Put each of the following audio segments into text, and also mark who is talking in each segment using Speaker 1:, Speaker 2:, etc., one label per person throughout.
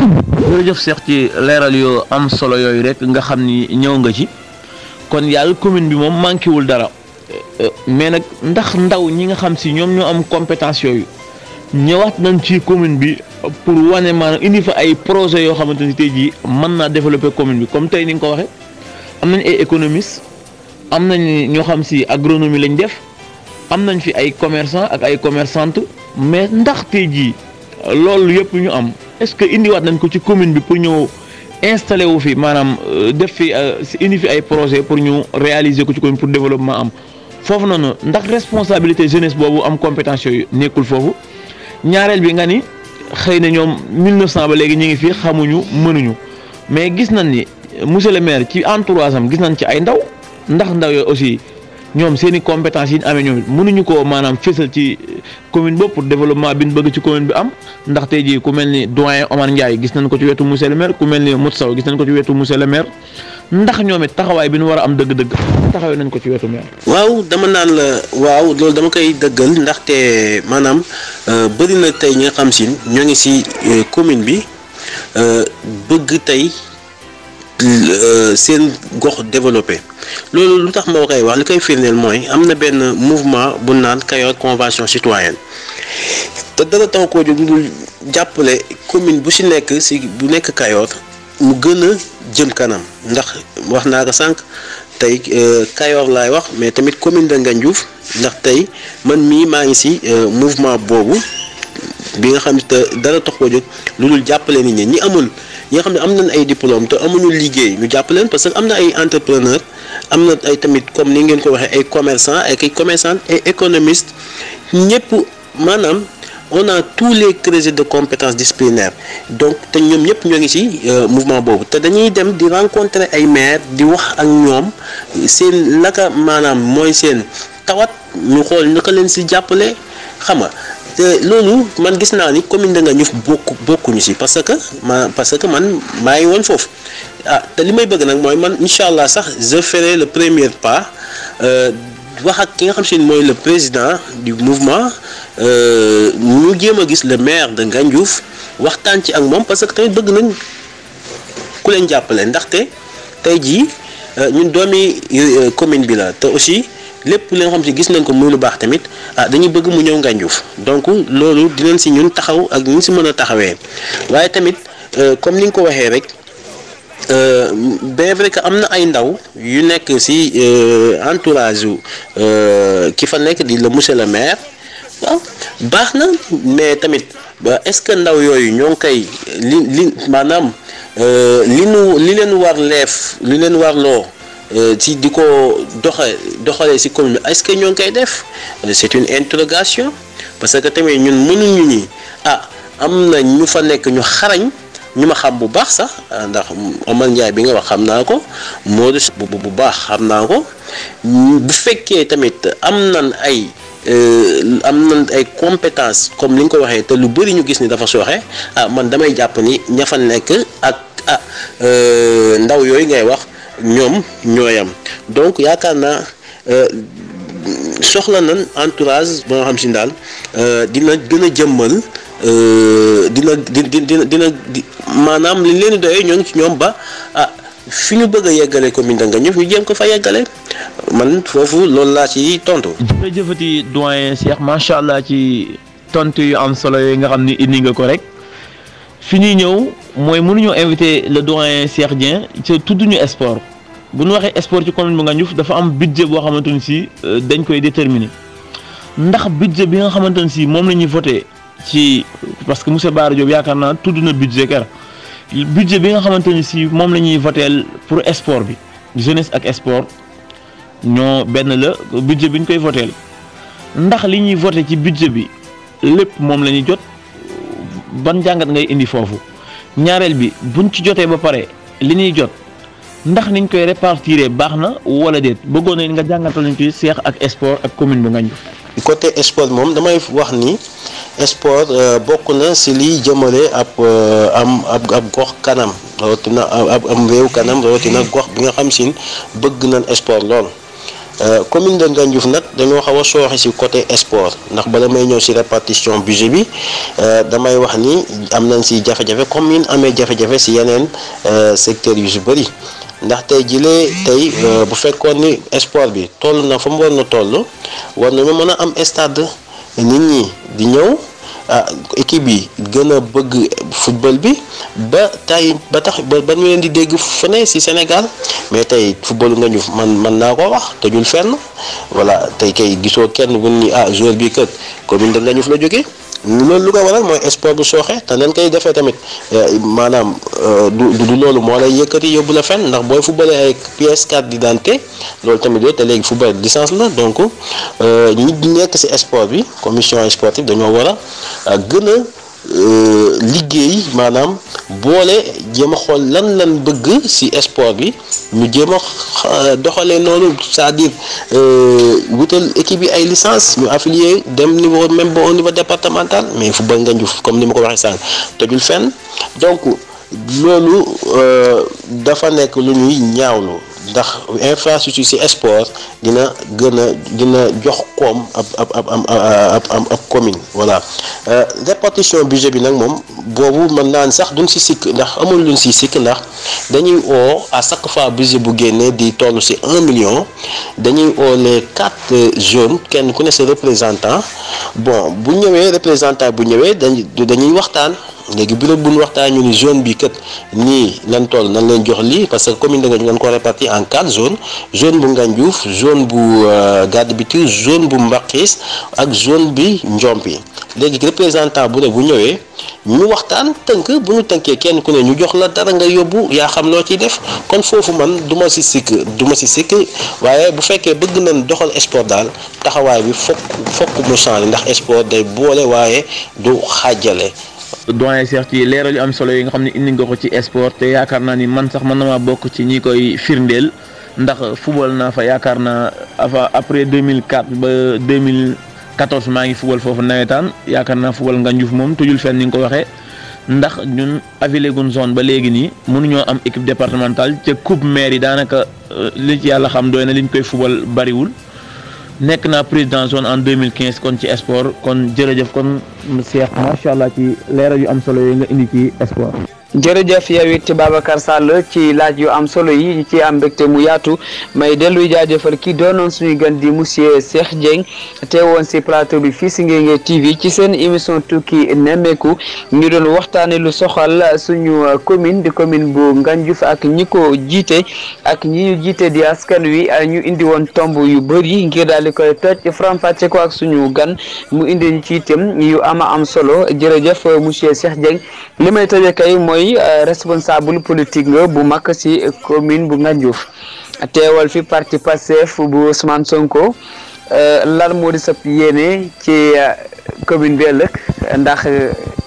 Speaker 1: jërëjëf Cheikh ci leeral yoo am solo yooyu rek nga xam ni ñëw nga ci kon yàlla commune bi moom manqué wul dara mais nag ndax ndaw ñi nga xam si ñoom ñoo am compétence yooyu ñëwaat nañ ci commune bi pour wane maanaam indi fa ay projet yoo xamante ni tey jii mën naa développer commune bi comme tey ni nga ko waxee am nañ ay économistes am nañ ñoo xam si agronomie lañ def am nañ fi ay commerçants ak ay commerçantes mais ndax tey jii loolu yëpp ñu am est-ce que indiwaat nañ ko ci commune bi pour ñëw installé wu fi maanaam def fi indi fi ay projet pour ñu réaliser ko ci commune pour développement am foofu noonu ndax responsabilité jeunesse boobu am compétence yooyu nekkul foofu ñaareel bi nga ni xëy na ñoom 1900 ba léegi ñu ngi fi xamuñu mënuñu mais gis nañ ni monsieur le maire ci entourage am gis nañ ci ay ndaw ndax ndaw yooyu aussi ñoom seen i compétence yi ñu amee ñoom it mënuñu ko maanaam fésal ci commune boobu pour développement bi ñu bëgg ci commune bi am ndax tey jii ku mel ni doyen Omar Ndiaye gis nañ ko ci wetu monsieur le maire ku mel ni Moussa Sow gis nañ ko ci wetu monsieur le maire ndax ñoom it taxawaay bi ñu war a am dëgg-dëgg taxawee nañ ko ci wetu maire.
Speaker 2: waaw dama naan la waaw loolu dama koy dëggal ndaxte maanaam bëri na tey ñi nga xam si ñoo ngi si commune bi bëgg tey seen gox développé loolu lu tax ma koy wax li koy firndeel mooy am na benn mouvement bu naan Kayor convention citoyenne te dara tax koo jóg dul jàppale commune bu si nekk bu nekk Kayor mu gën a jëm kanam ndax wax naa ko sànq tey Kayor laay wax mais tamit commune de Ngandiouf ndax tey man mii maa ngi si mouvement boobu bi nga xam te dara tax koo jóg lu dul jàppale nit ñi amul ñi nga xam ne am nañ ay diplôme te amuñu liggéey ñu jàppaleen parce que am na ay entrepreneur am na ay tamit comme ni ngeen ko waxee ay commerçant ak ay commerçantes ay économistes ñëpp maanaam on a tous les creuset de compétences disciplinaires donc te ñoom ñëpp ñoo ngi ci mouvement boobu te dañuy dem di rencontrer ay maire di wax ak ñoom seen laka maanaam mooy seen tawat ñu xool naka leen ci jàppale xam nga te loolu man gis naa ni commune de Ngandiouf bokkuñu ci parce que man maa ngi woon foofu te li may bëgg nag mooy man incha allah sax je ferai le premier pas wax ak ki nga xam si mooy le président du mouvement ñu jéem a gis le maire de Ngandiouf waxtaan ci ak moom parce que tamit bëgg nañ ku leen jàppale ndaxte tey jii ñun doomi commune bi la te aussi lépp li nga xam si gis nañ ko muy lu baax tamit dañuy bëgg mu ñëw Ngandiouf donc loolu dinañ si ñun taxaw ak ñu si mën a taxawee waaye tamit comme ni nga ko waxee rek bien vrai que am na ay ndaw yu nekk si entourage yu ki fa nekk di le monsieur le maire waaw baax na mais tamit est-ce que ndaw yooyu ñoo ngi koy li maanaam li leen war loo ci di ko doxalee ci commune est-ce que ñoo ngi koy def c'est une interrogation parce que tamit ñun mënuñu ni am na ñu fa nekk ñu xarañ ñu ma xam bu baax sax ndax Omar Ndiaye bi nga wax xam naa ko Modou bu baax xam naa ko bu fekkee tamit am nañ ay compétences comme li nga ko waxee te lu bari ñu gis ni dafa sooxe man damay jàpp ni ña fa nekk ak ndaw yooyu ngay wax ñoom ñooyam donc yaakaar naa soxla nañ entourage ba nga xam si daal dina gën a jëmmal dina maanaam li leen di doyee ñoo ngi ci ñoom ba fi ñu bëgg a yeggale commune de Ngandiouf ñu jéem ko fa yeggale man foofu loolu laa ci tontu.
Speaker 1: jërëjëfati doyen Cheikh macha allah ci tontu yu am solo yooyu nga xam ni indi nga ko rek fi ñuy ñëw mooy mënuñoo invité le doyen Cheikh Dieng ci tudduñu sport bu ñu waxee sport ci commune bu Ngandiouf dafa am budget boo xamante ni si dañ koy déterminer ndax budget bi nga xamante ni si moom la ñuy voté ci parce que monsieur Bara Diop yaakaar naa tudd na budget budget bi nga xamante ni si moom la ñuy voté pour sport bi jeunesse ak sport ñoo benn la budget bi ñu koy voté ndax li ñuy voté ci budget bi lépp moom la ñuy jot ban jàngat ngay indi foofu ñaareel bi buñ ci jotee ba pare li ñuy jot ndax niñ koy répartir baax na wala déet bëggoon nañ nga jàngatal ñu ci Cheikh ak sport ak commune bu Ngandiouf.
Speaker 2: côté sport moom damay wax ni sport bokk na si liy jëmale ab gox kanam rawatina am réew kanam rawatina gox bi nga xam si bëgg nañ sport lool commune de Ngandiouf nag dañoo xaw a sooxe ci côté sport ndax bala may ñëw ci répartition budget bi damay wax ni am nañ ci jafe-jafe comme ni amee jafe-jafe ci yeneen secteurs yu ci bëri ndax tey jilee tey bu fekkoon ni sport bi toll na fa mu war na toll war nañu mën a am stade nit ñi di ñëw équipe yi gën a bëgg football bi ba tax ba ñu leen di dégg fu ne ci Sénégal mais tey football nga ñu man naa ko wax te jul fenn voilà tey kay gisoo kenn bu ni joueur bi kët commune de Ngandiouf la jógee loolu lu ko waral mooy sport bu sooxe te leen koy defee tamit maanaam du loolu moo lay yëkkati yóbbu la fenn ndax booy footballé ay pièce carte d'identité loolu tamit yooyu te léegi football licence la donc ñi nekk ci sport bi commission sportive dañoo war a gën a liggéey maanaam boole jéem a xool lan bëgg ci sport bi ñu jéem a doxalee noonu c'est-à-dire wutal équipe yi ay licence ñu affilié dem niveau même ba au niveau départemental mais football Ngandiouf comme ni ma ko waxee sànq tojul fenn donc loolu dafa nekk lu ñuy ñaawlu ndax infrastructure ci sport dina jox koom ab commune voilà répartition budget bi nag moom boobu mën naan sax duñ ci sikk ndax amul luñ ci sikk ndax dañuy oo à chaque fois budget bu génnee di toll ci 1 million dañuy oo les 4 zones kenn ku ne sa représentant bon bu ñëwee représentant bu ñëwee dañuy waxtaan léegi bureau bu ñu waxtaan ñu ni zone bi kat nii lan toll nan leen jox lii parce que commune de Ngandiouf dañ ko répartir en 4 zones zone bu Ngandiouf zone bu Gade Bitire zone bu Mbakis ak zone bi Ndiompi léegi représentant bu ne bu ñëwee ñu waxtaan tënk bu ñu tënkee kenn ku ne ñu jox la dara nga yóbbu yaa xam loo ciy def kon foofu man du ma ci sikk waaye bu fekkee bëgg nañ doxal sport daal taxawaay bi fokk mu changer ndax sport day boole waaye du xaajale.
Speaker 1: doyen Cheikh ci leeral yu am solo yi nga xam ne indi nga ko ci sport te yaakaar naa ni man sax mën na maa bokk ci ñi koy firndeel ndax football naa fa yaakaar naa après 2004 ba 2014 maa ngi football foofu nawetaan yaakaar naa football Ngandiouf moom tujul fenn ni nga ko waxee ndax ñun affilié gun zone ba léegi nii mënuñoo am équipe départementale ca coupe maire yi daanaka li ci yàlla xam doy na liñ koy football bariwul. nekk naa président zone en 2015 kon ci sport kon jërëjëf kon Cheikh macha allah ci leeral yu am solo yi nga indi ci sport.
Speaker 3: jërëjëf yow it Babacar Sall ci laaj yu am solo yi ci am mbégte mu yaatu may delluy jaajëfal ki doonoon suñu gan di monsieur Cheikh Dieng teewoon si plateau bi fii si Nguénié TV ci seen émission tukki nemmeeku ñu doon waxtaane lu soxal suñu commune di commune bu Ngandiouf ak ñi ko jiite ak ñi ñu jiite di askan wi ñu indi woon tomb yu bëri ngir daal di koy toj faram-fàcce ko ak suñu gan mu indi ñu ci itam yu am solo jërëjëf monsieur Cheikh Dieng li may tëjee kay mooy responsable politique nga bu mag ci commune bu Ngandiouf teewal fi parti Pastef bu Ousmane Sonko lan moo di sab yéene ci commune bi ëllëg ndax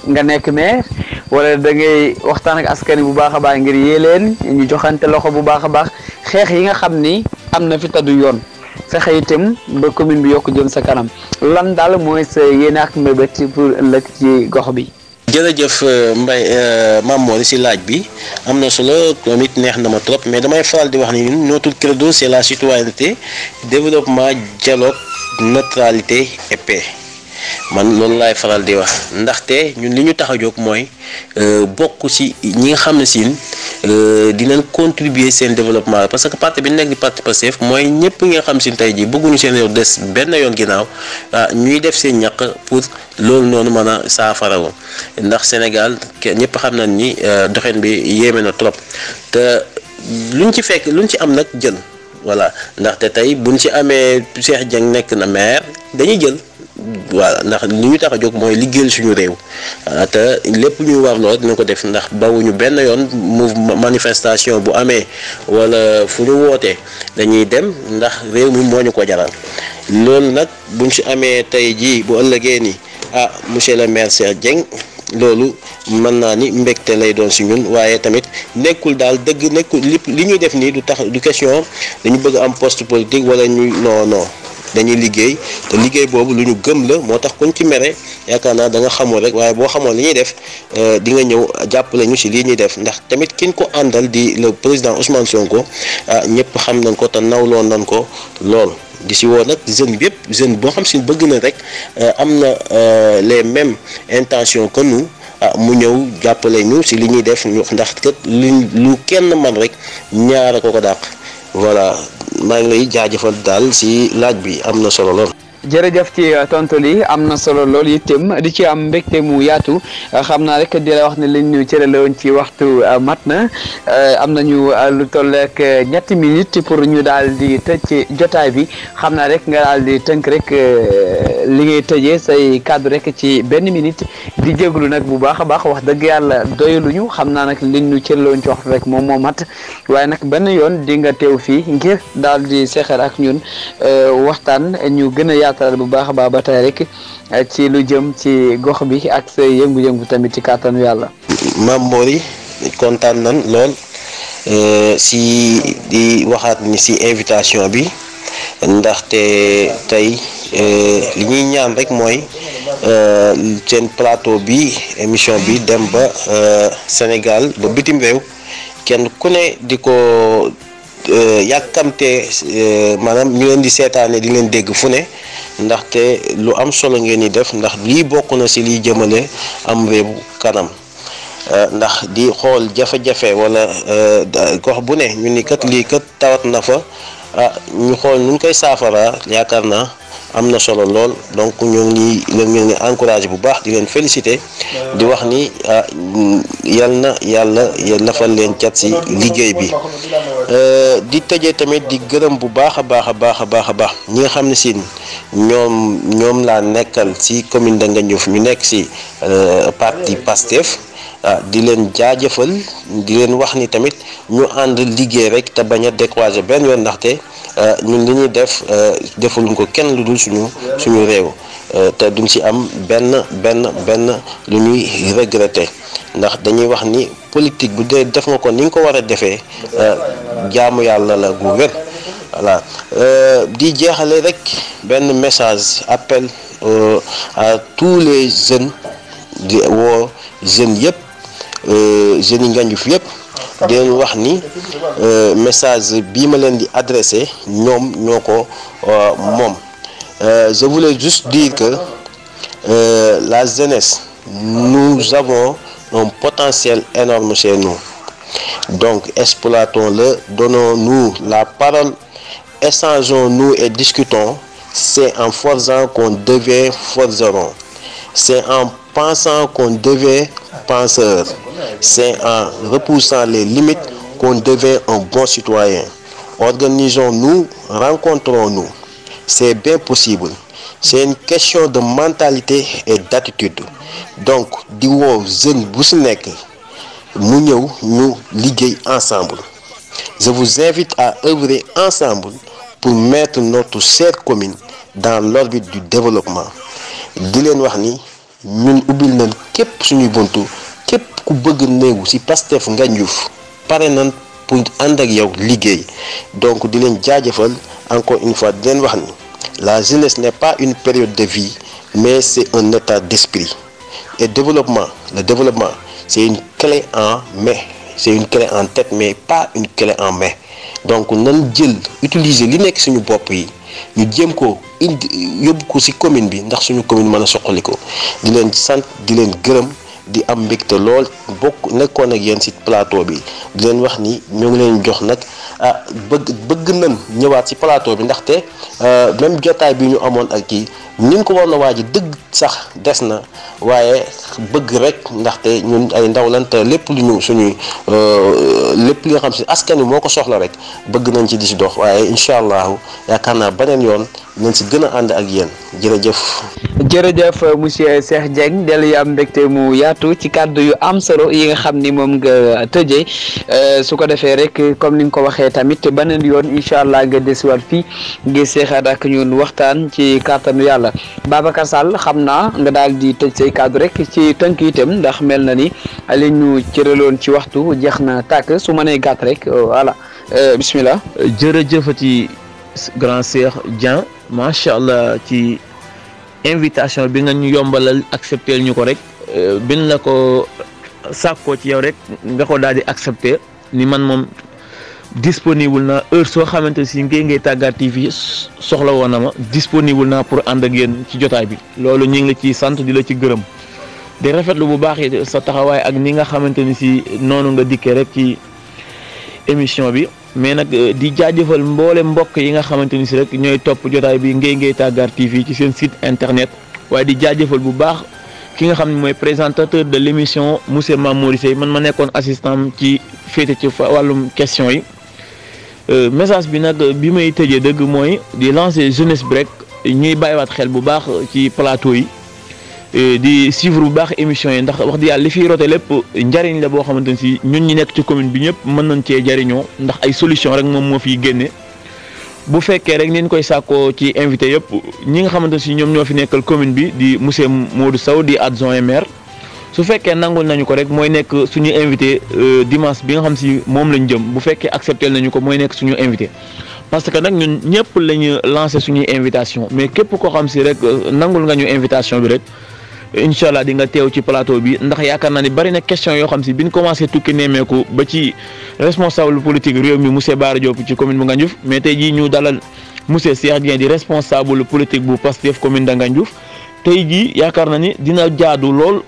Speaker 3: nga nekk maire wala da ngay waxtaan ak askan bu baax a baax ngir yee leen ñu joxante loxo bu baax a baax xeex yi nga xam ni am na fi taddu yoon fexe itam ba commune bi yokk jëm sa kanam lan daal mooy sa yéene ak mbébét pour ëllëg ci gox bi.
Speaker 2: jërëjëf Mbaye Mamour ci laaj bi am na solo moom it neex na ma trop mais damay faral di wax ni notre credo c'est la citoyenneté développement dialogue neutralité et paix man loolu laay faral di wax ndaxte ñun li ñu tax a jóg mooy bokk ci ñi nga xam ne si dinañ contribuer seen développement parce que parti bi nekk di parti Pastef mooy ñëpp nga xam si tey jii bëgguñu seen yoon des benn yoon ginnaaw ñuy def seen ñaq pour loolu noonu mën a saafarawu ndax Sénégal ñëpp xam nañ ni doxin bi yéeme na trop te luñ ci fekk luñ ci am nag jël voilà ndaxte tey buñ ci amee Cheikh Dieng nekk na maire dañuy jël. voilà ndax li ñu tax a jóg mooy liggéeyal suñu réew te lépp ñu war lool dina ko def ndax bawuñu benn yoon manifestation bu amee wala fu ñu wootee dañuy dem ndax réew mi moo ñu ko jaral loolu nag buñ si amee tey jii bu ëllëgee ni monsieur le maire Cheikh Dieng loolu mën naa ni mbégte lay doon si ñun waaye tamit nekkul daal nekkul li ñuy def nii du tax du question dañu bëgg am poste politique wala ñuy non dañuy liggéey te liggéey boobu lu ñu gëm la moo tax kuñ ci mere yaakaar naa da nga xamul rek waaye boo xamoon li ñuy def di nga ñëw jàppale ñu ci lii ñuy def ndax tamit kiñ ko àndal di le président Ousmane Sonko ñëpp xam nañ ko te nawloon nañ ko lool. di si woo nag jeune bi yëpp jeune boo xam si bëgg na rek am na les mêmes intentions que nous mu ñëw jàppale ñu si li ñuy def ñu ndax kat lu kenn man rek ñaara ko dàq voilà maa ngi lay jaajëfal daal si laaj bi am na solo lool.
Speaker 3: jërëjëf ci tontu li am na solo lool itam di ci am mbégte mu yaatu xam naa rek di la wax ne liñ ñu cërale woon ci waxtu mat na am nañu lu toll ak ñetti minutes pour ñu daal di tëj jotaay bi xam naa rek nga daal di tënk rek li ngay tëjee say kàddu rek ci benn minute di jéglu nag bu baax a baax wax dëgg yàlla doyaluñu xam naa nag liñ ñu cërale woon ci waxtu rek moom moo mat waaye nag benn yoon di nga teew fii ngir daal di seexal ak ñun waxtaan ñu gën a yaatal bu baax a baax ba tey rek ci lu jëm ci gox bi ak sa yëngu-yëngu tamit ci kàttanu yàlla.
Speaker 2: Mame Bory kontaan nan lool si di waxaat ni si invitation bi ndaxte tey li ñuy ñaan rek mooy seen plateau bi émission bi dem ba Sénégal ba bitim réew kenn ku ne di ko yàkkamtee maanaam ñu leen di seetaane di leen dégg fu ne ndaxte lu am solo ngeen di def ndax lii bokk na si liy jëmale am réew kanam ndax di xool jafe-jafe wala gox bu ne ñu ni kat lii kat tawat na fa ñu xool nu ñu koy saafara yaakaar naa am na solo lool donc ñoo ngi leen encouragé bu baax di leen félicité di wax ni yal na yàlla lafal leen cat si liggéey bi di tëjee tamit di gërëm bu baax a baax a baax a baax a baax ñi nga xam ne si ñoom laa nekkal si commune de Ngandiouf ñu nekk si parti Pastef di leen jaajëfal di leen wax ni tamit ñu ànd liggéey rek te bañ a décourager benn yoon ndaxte ñun li ñuy def defaluñ ko kenn lu dul suñu réew te duñ ci am benn lu ñuy regretter ndax dañuy wax ni politique bu dee def nga ko ni nga ko war a defee jaamu yàlla la gu wér voilà di jeexale rek benn message appel à tous les jeunes di woo jeunes yëpp jeunes yi Ngandiouf yëpp di leen wax ni message bii ma leen di adressé ñoom ñoo ko moom je voulais juste dire que la jeunesse nous avons un potentiel énorme chez nous donc exploitons-le, donnons-nous la parole, échangeons-nous et discutons. C'est en forgeant qu'on devient forgeron, c'est en pensant qu'on devient penseur, c'est en repoussant les limites qu'on devient un bon citoyen. Organisons-nous, rencontrons-nous, c'est bien possible. C'est une question de mentalité et d'attitude. Donc di woo jeune bu si nekk mu ñëw ñu liggéey ensemble. Je vous invite à œuvrer ensemble pour mettre notre chère commune dans l'orbite du développement. Di leen wax ni ñun ubbil nañ képp suñuy buntu képp ku bëgg néegu ci Pastef Ngandiouf pare nañ pour ànd ak yow liggéey. Donc di leen jaajëfal encore une fois di leen wax ni la jeunesse n'est pas une période de vie mais c'est un état d'esprit. Et le développement c'est une clé en main, c'est une clé en tête mais pas une clé en main. Donc nan jël utiliser li nekk suñu bopp yi ñu jéem ko indi yóbbu ko ci commune bi ndax suñu commune mën a soqali ko. Di leen sant di leen gërëm di am mbégte lool bokk nekkoon ak yéen ci plateau bi di leen wax ni ñoo ngi leen jox nag bëgg nañ ñëwaat ci plateau bi ndaxte même jotaay bi ñu amoon ak kii ni ñu ko war na waaj dëgg sax des na waaye bëgg rek ndaxte ñun ay ndaw lan te lépp lu ñu suñuy lépp li nga xam si askan wi moo ko soxla rek bëgg nañ ci di si dox waaye incha allahu yaakaar naa beneen yoon nañ si gën a ànd ak yéen jërëjëf.
Speaker 3: jërëjëf monsieur Cheikh Dieng dellu am mbégte mu yaatu ci kàddu yu am solo yi nga xam ni moom nga tëjee su ko defee rek comme ni nga ko waxee tamit beneen yoon incha allah nga desiwaat fii ngir seexaat ak ñun waxtaan ci kàttanu yàlla. Babacar Sall xam naa nga daal di tëj say kàddu rek ci tënk itam ndax mel na ni li ñu cëraloon ci waxtu jeex na tàkk su ma nee gàtt rek voilà bismillah.
Speaker 1: jërëjëfati grand Cheikh Dieng macha allah ci invitation bi nga ñu yombalal accepter ñu ko rek bin la ko sàkkoo ci yow rek nga ko daal di accepter ni man moom disponible na heure soo xamante si ngay Tàggat TV soxla woon na ma disponible naa pour ànd ak yéen ci jotaay bi loolu ñu ngi la ci sant di la ci gërëm di rafetlu bu baax it sa taxawaay ak ni nga xamante ni si noonu nga dikkee rek ci émission bi mais nag di jaajëfal mboole mbokk yi nga xamante ni si rek ñooy topp jotaay bi ngay Tàggat TV ci seen site internet waaye di jaajëfal bu baax ki nga xam ne mooy présentateur de l' émission monsieur Mamour Seye man ma nekkoon assistant ci féete ci wàllum question yi message bi nag bi may tëjee dëgg mooy di lancer jeunesse bi rek ñuy bàyyiwaat xel bu baax ci plateau yi di suivre bu baax émission yi ndax wax di yàlla li fiy rote lépp njariñ la boo xamante ni si ñun ñi nekk ci commune bi ñëpp mën nañ cee jariñoo ndax ay solution rek moom moo fiy génne bu fekkee rek ni koy sàkkoo ci invité yëpp ñi nga xamante ne si ñoom ñoo fi nekkal commune bi di monsieur Modou Sow di adjoint maire su fekkee nangul nañu ko rek mooy nekk suñu invité dimanche bi nga xam si moom lañ jëm bu fekkee accepté nañu ko mooy nekk suñu invité parce que nag ñun ñëpp lañu lancé suñuy invitation mais képp koo xam si rek nangul nga ñu invitation bi rek incha allah di nga teew ci plateau bi ndax yaakaar naa ni bari na question yoo xam si biñ commencé tukki nemmeeku ba ci responsable politique réew mi monsieur Bara Diop ci commune bu Ngandiouf mais tey jii ñu dalal monsieur Cheikh Dieng di responsable politique bu Pastef commune de Ngandiouf tey jii yaakaar na ni dina jaadu lool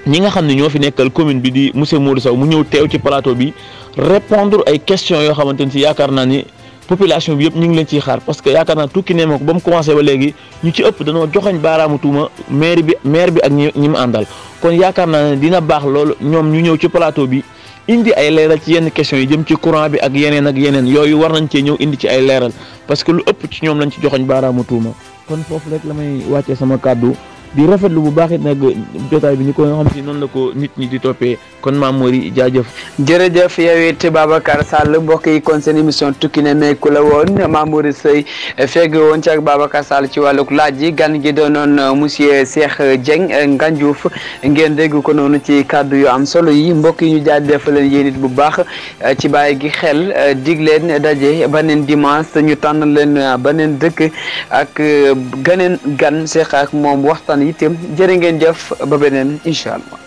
Speaker 1: ñi nga xam ne ñoo fi nekkal commune bi di monsieur Modou Sow mu ñëw teew ci plateau bi répondre ay questions yoo xamante ni si yaakaar naa ni population bi yëpp ñu ngi leen ciy xaar parce que yaakaar naa tukki ne ma ko ba mu commencé ba léegi ñu ci ëpp dañoo joxañ baaraamu tuuma maire bi ak ñi mu àndal kon yaakaar naa ne dina baax loolu ñoom ñu ñëw ci plateau bi indi ay leeral ci yenn questions yi jëm ci courant bi ak yeneen yooyu war nañ cee ñëw indi ci ay leeral parce que lu ëpp ci ñoom lañ ci joxañ baaraamu tuuma kon foofu rek la may wàccee sama kàddu di rafetlu bu baax it nag jotaay bi ni ko nga xam si noonu la ko nit ñi di toppee kon Mamour yi jaajëf.
Speaker 3: jërëjëf yow it Babacar Sall mbokk yi kon seen émission tukki nemmeeku la woon Mamour Seye fegg woon ci ak Babacar Sall ci wàllug laaj yi gan gi doonoon monsieur Cheikh Dieng Ngandiouf ngeen dégg ko noonu ci kàddu yu am solo yi mbokk yi ñu jaajëfal leen yéen it bu baax ci bàyyi gi xel dig leen daje beneen dimanche ñu tànn leen beneen dëkk ak ganeen gan Cheikh ak moom waxtaan itam jërë ngeen jëf ba beneen incha allah.